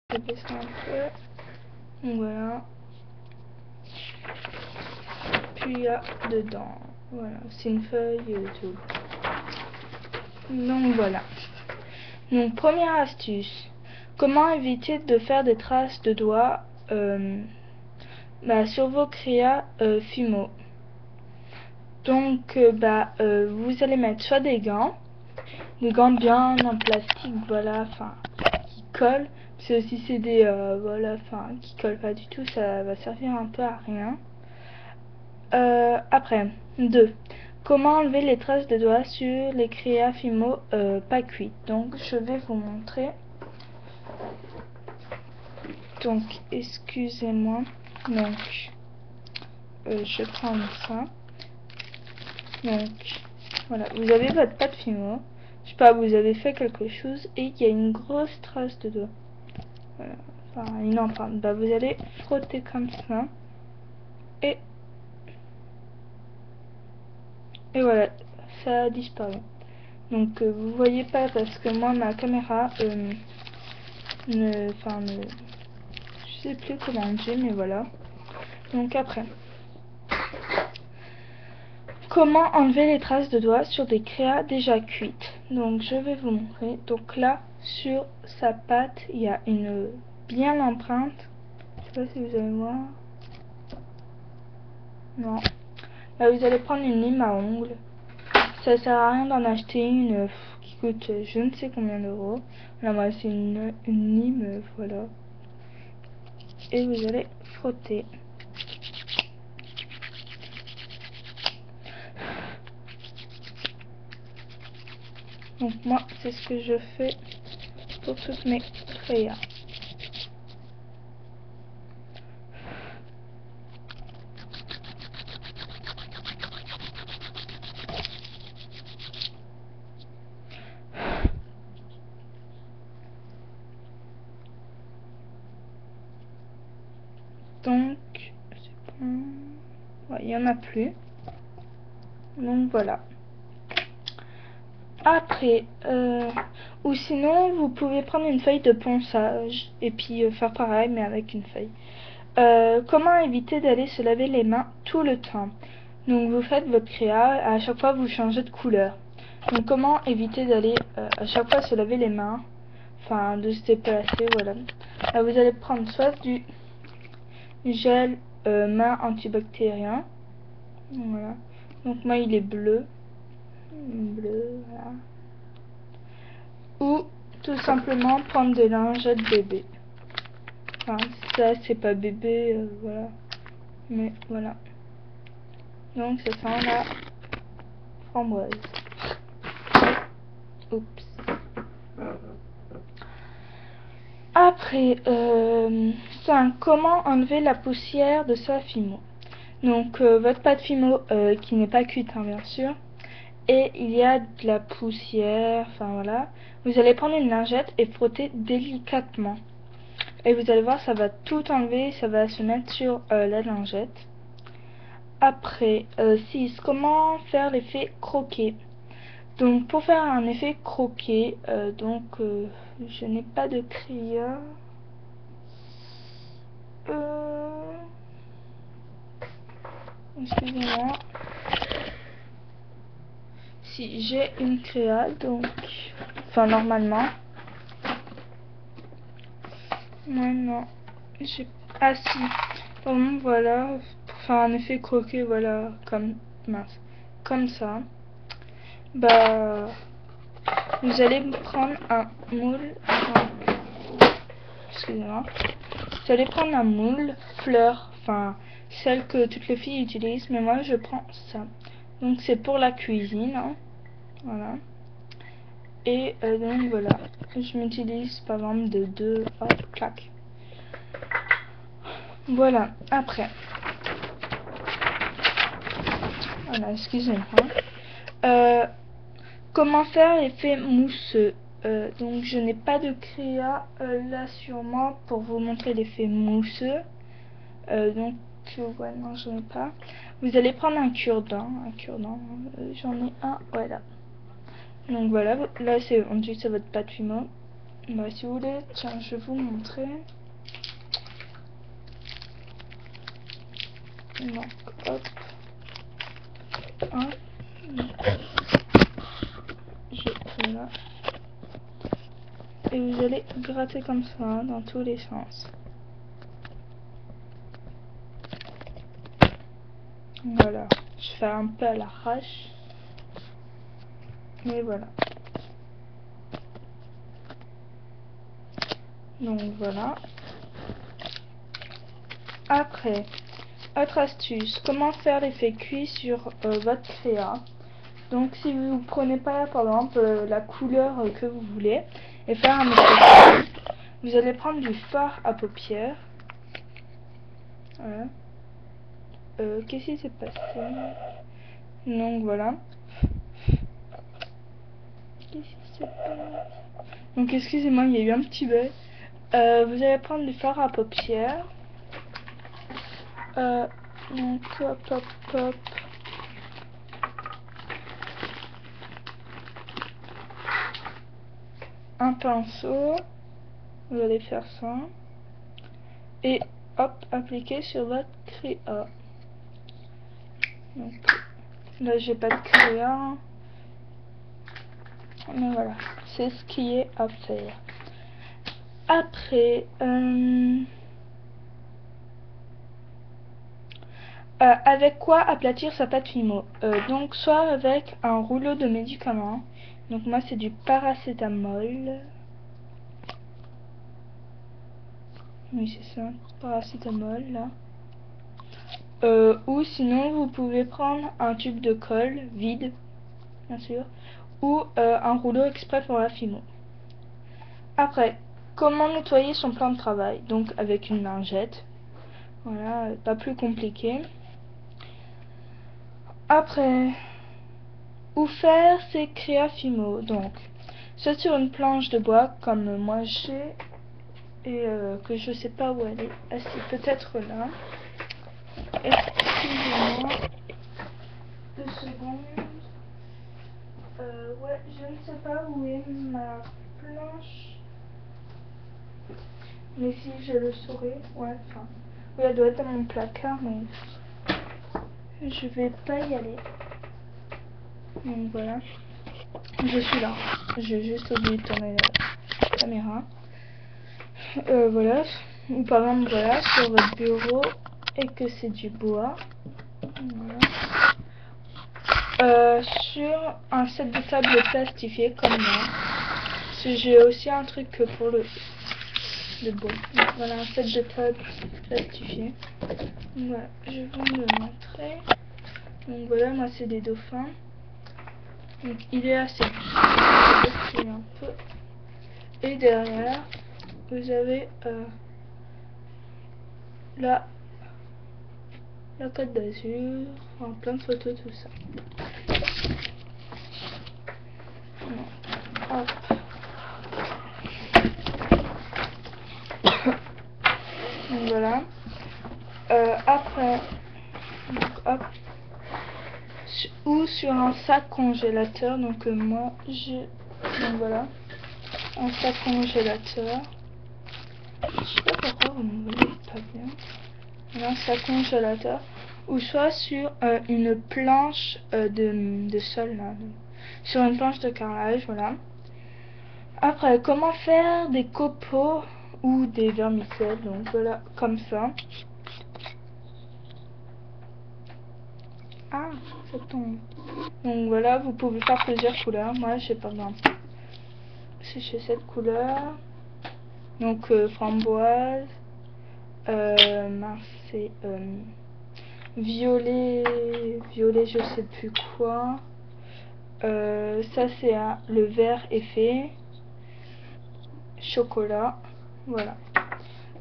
Je baisse un peu. Donc voilà. Puis il y a dedans. Voilà, c'est une feuille et tout. Donc voilà. Donc première astuce. Comment éviter de faire des traces de doigts sur vos créas Fimo. Donc vous allez mettre soit des gants bien en plastique, voilà, enfin qui collent. Parce que si c'est des voilà, enfin qui collent pas du tout, ça va servir un peu à rien. Après, 2. Comment enlever les traces de doigts sur les créas Fimo pas cuits. Donc je vais vous montrer. Donc excusez-moi. Donc je prends ça. Donc voilà, vous avez votre pâte Fimo. Je sais pas, vous avez fait quelque chose et il y a une grosse trace de doigt. Voilà, enfin une empreinte. Bah vous allez frotter comme ça et voilà, ça a disparu. Donc vous voyez pas parce que moi ma caméra je sais plus comment on dit, mais voilà. Donc après, comment enlever les traces de doigts sur des créas déjà cuites. Donc je vais vous montrer. Donc là sur sa pâte il y a une bien l'empreinte. Je sais pas si vous allez voir. Non. Là vous allez prendre une lime à ongles. Ça sert à rien d'en acheter une qui coûte je ne sais combien d'euros. Là moi c'est une lime, voilà. Et vous allez frotter. Donc moi c'est ce que je fais pour toutes mes créas. Donc c'est bon. Ouais, il n'y en a plus. Donc voilà. Après, ou sinon vous pouvez prendre une feuille de ponçage et puis faire pareil mais avec une feuille. Comment éviter d'aller se laver les mains tout le temps? Donc vous faites votre créa, à chaque fois vous changez de couleur. Donc comment éviter d'aller à chaque fois se laver les mains, enfin de se déplacer, voilà. Là, vous allez prendre soit du gel main antibactérien, voilà. Donc moi il est bleu, voilà. Ou tout simplement prendre des lingettes bébé. Enfin ça c'est pas bébé, voilà. Mais voilà. Donc ça sent la framboise. Oups. Après, 5. Comment enlever la poussière de sa Fimo. Donc votre pâte Fimo qui n'est pas cuite hein, bien sûr. Et il y a de la poussière, enfin voilà. Vous allez prendre une lingette et frotter délicatement. Et vous allez voir, ça va tout enlever, ça va se mettre sur la lingette. Après, 6. Comment faire l'effet croquet. Donc pour faire un effet croquet, je n'ai pas de crayon. Excusez-moi. Si j'ai une créa, donc enfin normalement. Non, j'ai ah si. Bon, voilà, pour faire un effet croquet, voilà, comme mince, comme ça. Bah, vous allez prendre un moule. Excusez-moi. Vous allez prendre un moule fleur, enfin celle que toutes les filles utilisent, mais moi je prends ça. Donc c'est pour la cuisine, hein. Voilà. Et donc voilà, je m'utilise par exemple de 2, hop, clac. Voilà, après. Voilà, excusez-moi. Comment faire l'effet mousseux. Donc je n'ai pas de créa là sur moi pour vous montrer l'effet mousseux. Ouais, non, j'en ai pas. Vous allez prendre un cure-dent. J'en ai un, voilà. Donc voilà, là c'est on dit que c'est votre pâte Fimo. Bah, si vous voulez, tiens, je vais vous montrer. Donc, hop. Hop. Voilà. Et vous allez gratter comme ça, hein, dans tous les sens. Voilà. Je fais un peu à l'arrache. Mais voilà. Donc voilà. Après, autre astuce, comment faire l'effet cuit sur votre créa. Donc si vous prenez pas par exemple la couleur que vous voulez et faire un effet cuit, vous allez prendre du fard à paupières. Voilà. Qu'est-ce qui s'est passé? Donc voilà. Qu'est-ce qui s'est passé? Donc excusez-moi, il y a eu un petit bug. Vous allez prendre du fard à paupières. Donc hop hop hop. Un pinceau. Vous allez faire ça. Et hop, appliquer sur votre créa. Donc là j'ai pas de créa. Mais voilà, c'est ce qui est à faire. Après, avec quoi aplatir sa pâte Fimo? Donc soit avec un rouleau de médicaments. Donc moi c'est du paracétamol. Oui c'est ça, paracétamol là. Ou sinon vous pouvez prendre un tube de colle vide, bien sûr, ou un rouleau exprès pour la Fimo. Après, comment nettoyer son plan de travail? Donc avec une lingette. Voilà, pas plus compliqué. Après, où faire ses créas Fimo? Donc, soit sur une planche de bois comme moi j'ai, et que je sais pas où elle est. Ah si, peut-être là. Excusez-moi. 2 secondes. Ouais, je ne sais pas où est ma planche. Mais si je le saurais, ouais, enfin. Oui, elle doit être dans mon placard, mais je vais pas y aller. Donc voilà. Je suis là. J'ai juste oublié de tourner la caméra. Voilà. Ou par exemple, voilà, sur votre bureau et que c'est du bois. Voilà. Sur un set de table plastifié comme moi. Parce que j'ai aussi un truc pour le bois. Donc, voilà, un set de table plastifié. Voilà, je vais vous le montrer. Donc voilà, moi c'est des dauphins. Donc il est assez un peu. Et derrière, vous avez la Côte d'Azur, enfin, plein de photos, tout ça. Hop. Donc voilà. Après, donc, hop. Ou sur un sac congélateur. Donc moi, donc voilà. Un sac congélateur. Je sais pas pourquoi vous ne voyez pas bien. Voilà, un sac congélateur. Ou soit sur une planche de sol là. Sur une planche de carrelage, voilà. Après, comment faire des copeaux ou des vermicelles? Donc voilà, comme ça. Ah, ça tombe. Donc voilà, vous pouvez faire plusieurs couleurs. Moi, j'ai pas bien. C'est chez cette couleur. Donc framboise. Mince, c'est violet, je sais plus quoi. Ça c'est le vert effet. Chocolat. Voilà.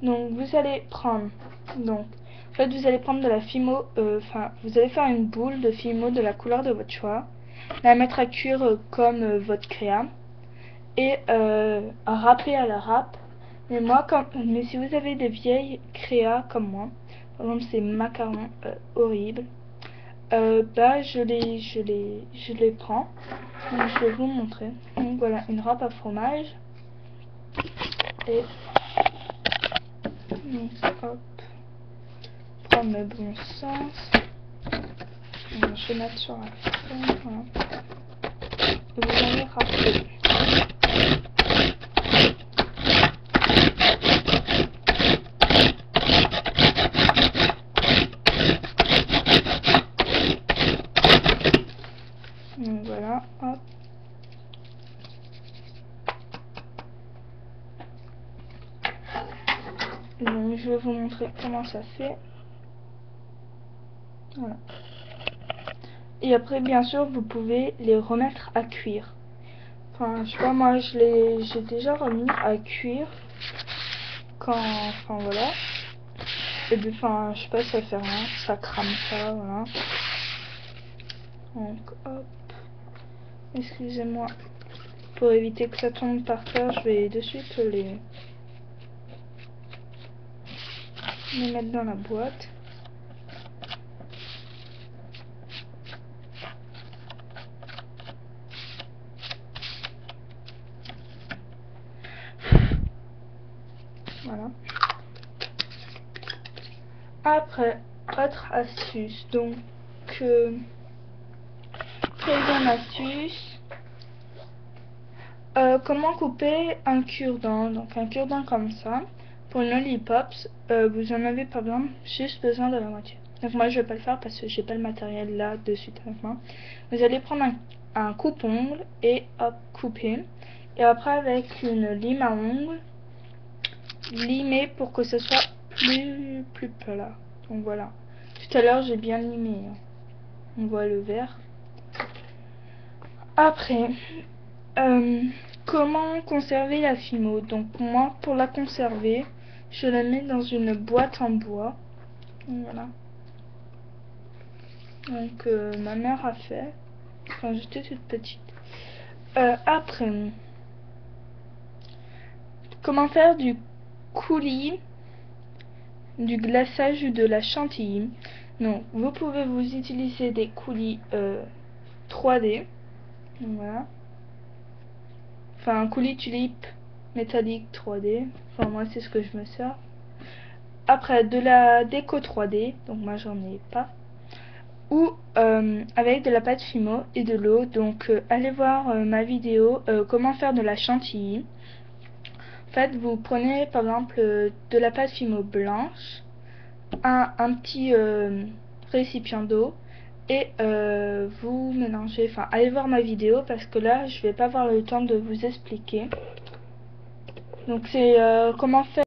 Donc vous allez prendre. Donc en fait vous allez prendre de la Fimo. Enfin vous allez faire une boule de Fimo de la couleur de votre choix. La mettre à cuire comme votre créa. Et râper à la râpe. Mais si vous avez des vieilles créas comme moi, par exemple ces macarons horribles, bah je les prends. Donc je vais vous montrer. Donc voilà, une râpe à fromage. Et donc, hop, prendre le bon sens. Donc, je vais mettre sur la forme, voilà. Et vous allez rafler. Donc voilà, hop. Donc je vais vous montrer comment ça fait. Voilà. Et après, bien sûr, vous pouvez les remettre à cuire. Enfin, je sais pas, moi j'ai déjà remis à cuire quand, enfin voilà. Et puis, enfin, je sais pas, ça fait rien, ça crame pas, voilà. Donc, hop. Excusez-moi. Pour éviter que ça tombe par terre, je vais de suite les mettre dans la boîte. Voilà. Après, autre astuce. Donc, troisième astuce. Comment couper un cure-dent? Donc, un cure-dent comme ça. Pour une lollipops, vous en avez par exemple juste besoin de la moitié. Donc, moi, je vais pas le faire parce que j'ai pas le matériel là de suite avec moi. Vous allez prendre un coupe-ongle et hop, couper. Et après, avec une lime à ongles, limer pour que ce soit plus plat. Donc voilà. Tout à l'heure j'ai bien limé. On voit le vert. Après, comment conserver la Fimo? Donc moi, pour la conserver, je la mets dans une boîte en bois. Donc, voilà. Donc ma mère a fait quand j'étais toute petite. Après, comment faire du coulis, du glaçage ou de la chantilly? Donc vous pouvez vous utiliser des coulis 3D. Voilà. Enfin, un coulis tulipe métallique 3D. Enfin, moi, c'est ce que je me sers. Après, de la déco 3D. Donc, moi, j'en ai pas. Ou avec de la pâte Fimo et de l'eau. Donc, allez voir ma vidéo comment faire de la chantilly. En fait, vous prenez par exemple de la pâte Fimo blanche, un petit récipient d'eau. Et vous mélangez, enfin allez voir ma vidéo parce que là je vais pas avoir le temps de vous expliquer. Donc c'est comment faire